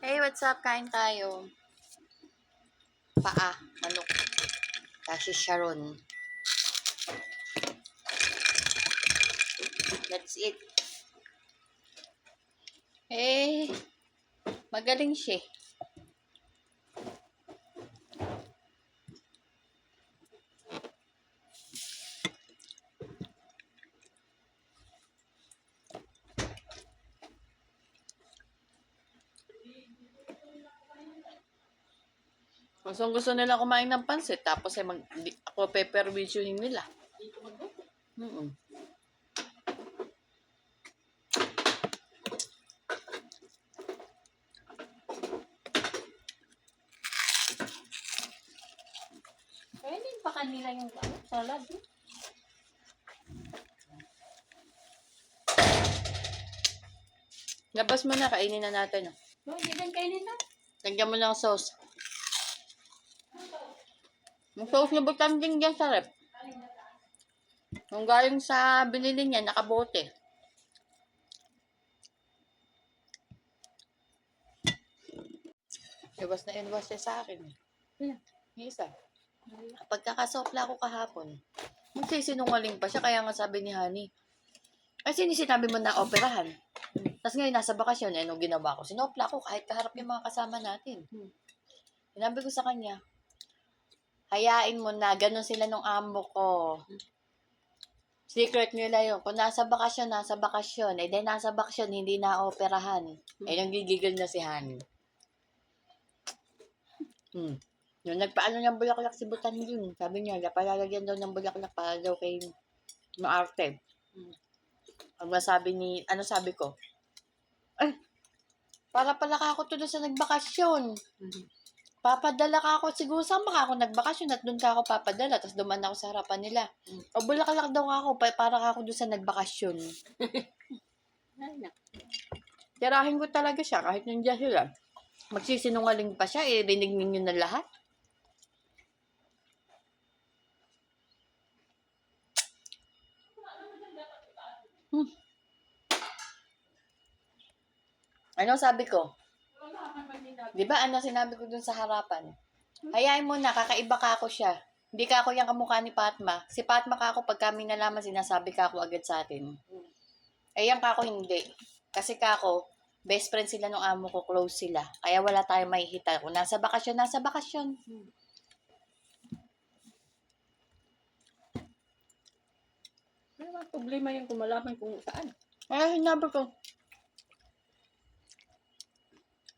Hey, what's up? Kain tayo. Paa, manok. Kasi Sharon. Let's eat. Eh, magaling siya. Gusto nila kumain ng pansit. Tapos ay ako peppervisionin nila. Mm-mm. Kainin pa kanila yung salad. Labas mo na, kainin na natin. Hindi din kainin na. Lagyan mo ng sauce. Yung sauce na butang din dyan sa rep. Yung galing sa binili niya, nakabote. Iwas na iwas siya sa akin. Yeah. Yung isa. Pagkakasopla ko kahapon, magsisinungaling pa siya. Kaya nga sabi ni Honey, kasi sinabi mo na operahan. Tapos ngayon, nasa bakasyon, anong ginawa ko? Sinopla ko kahit kaharap yung mga kasama natin. Sinabi ko sa kanya, hayain mo na, ganun sila nung amo ko. Secret nila yun. Kung nasa bakasyon, nasa bakasyon. Eh, then nasa bakasyon, hindi na operahan. Eh, nang gigigil na si Honey. Yung nagpaano ng bulaklak si Butan yun. Sabi niya, palalagyan daw ng bulaklak para daw kay maarte. Ang masabi ni, ano sabi ko? Ay, para pala ka ako to doon sa nagbakasyon. Papadala ka ako, siguro saan ka ako nagbakasyon at doon ka ako papadala. Tapos duman ako sa harapan nila. O bulaklak daw ako, para ka ako doon sa nagbakasyon. Tirahin ko talaga siya kahit nandiyan sila. Magsisinungaling pa siya, eh, rinig ninyo na lahat. Ano sabi ko? Di ba ano sinabi ko dun sa harapan? Hayain mo na, kakaiba ka ako siya. Hindi ka ako yung kamukha ni Patma. Si Patma ka ako, pag kami nalaman, sinasabi ka ako agad sa atin. Eh, yan ka ako hindi. Kasi ka ako, best friend sila nung amo ko, close sila. Kaya wala tayong mahihita. Kung nasa bakasyon, nasa bakasyon. Ano ang problema yung kung malaman kung saan? Ay, sinabi ko.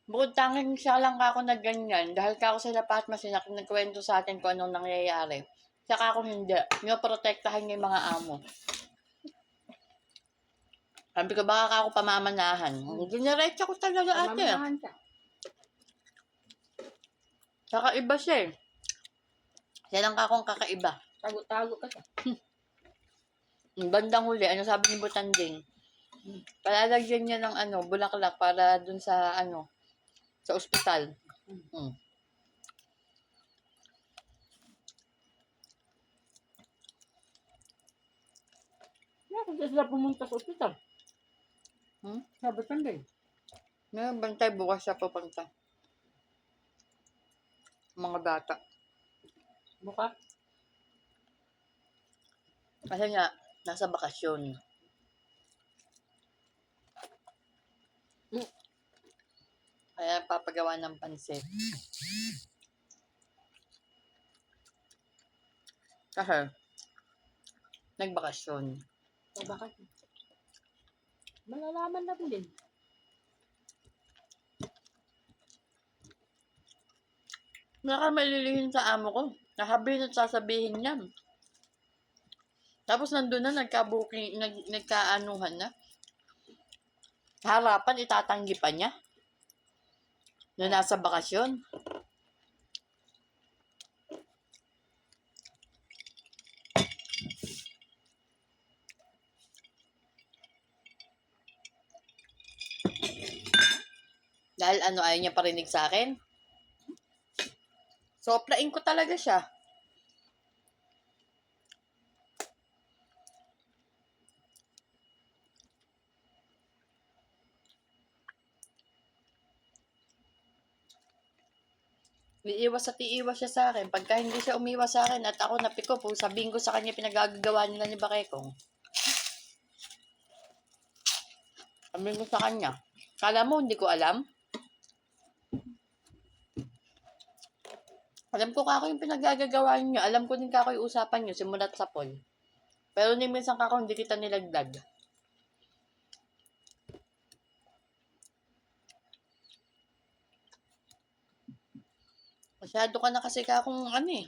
Bukod tanging siya lang ako na ganyan. Dahil ka ako sa Patma, nagkwento sa atin kung anong nangyayari. Saka ako hindi. Pinoprotektahan niya yung mga amo. Sabi ko, baka ako pamamanahan. Diniretso ko talaga ate. Pamamanahan siya. Saka iba siya eh. Siya lang akong kakaiba. Tago-tago ka siya. Bandang huli, ano sabi ni Butanding? Palalagyan niya ng bulaklak para dun sa sa ospital. Bakit sila pumunta sa ospital? Sabi ka din. May bantay bukas siya papunta. Mga bata. Bukas? Kasi nga, nasa bakasyon. Kaya papagawa ng pansit. Kasi, nagbakasyon. O bakit? Malalaman na din. Naka malilihin sa amo ko. Nakabihin at sasabihin niya. Tapos nandun na, nagkaanuhan na. Harapan, itatanggi pa niya. Na nasa bakasyon. Dahil ayaw niya parinig sa akin. Soplain ko talaga siya. Iiwas at iiwas siya sa akin. Pagka hindi siya umiwas sa akin at ako napiko po, sabihin ko sa kanya pinagagagawa nila ni Bakekong. Sabihin ko sa kanya. Kala mo, hindi ko alam? Alam ko kako yung pinagagagawa niyo. Alam ko din kako yung usapan niyo, simulat sa Paul. Pero ni minsan kako hindi kita nilagdag. Masyado ka na kasi kakong ano eh.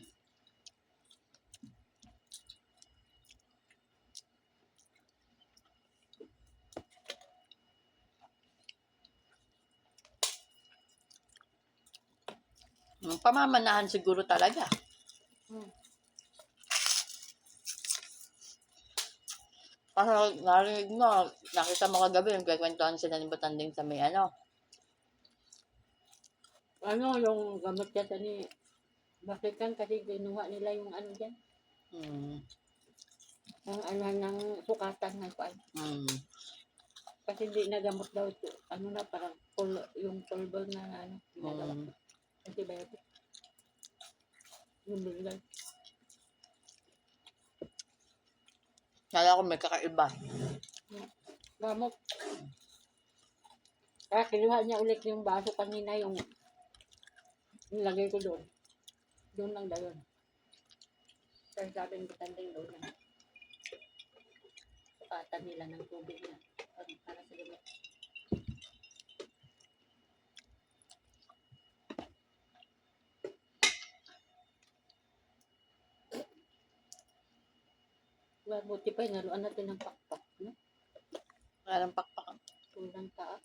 Pamamanahan siguro talaga. Kasi narinig mo, nakita mo kagabi, nagkakwentuhan sila ni Batanding sa may ano. Ano, yung gamot yata ni Bakikan kasi ginuha nila yung ano dyan. Hmm. Ang ano ng sukatan ng kuan. Kasi hindi nagamot daw ito. Ano na, parang yung pulbol na ano, ginagawa. Antibiotic. Yung bigay. Kala ko may kakaiba. Gamot. Kaya kinuha niya ulit yung baso kanina, yung nilagay ko doon. Doon lang dayon. Kasi sabi ng Batanding doon na sukatan nila ng tubig na para sa gamot. Well, buti pa, naluan natin ng pakpak. No? Walang pakpak. Kulang ka.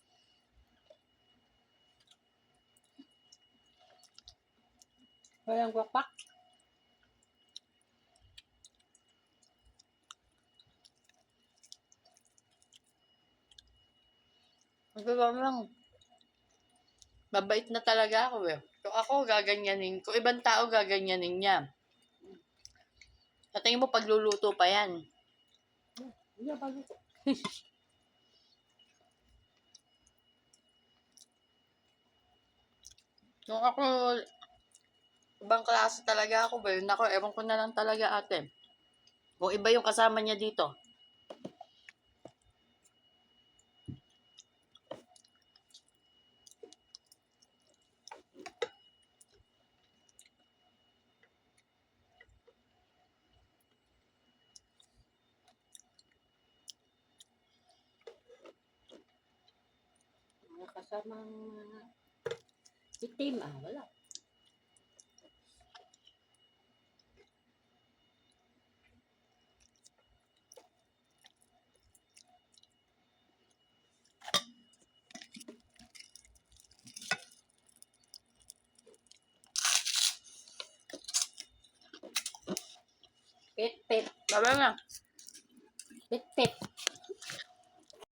Walang pakpak. Sabi ba lang, mabait na talaga ako eh. Kung ako, gaganyanin. Kung ibang tao, gaganyanin niya. Sa tingin mo, pagluluto pa yan. Hindi pa luto. Kung ako, ibang klase talaga ako ba yun? Ako, ewan ko na lang talaga ate. Kung iba yung kasama niya dito. Mga kasamang itim, wala. Pit, pit, Sabi na, pit, pit.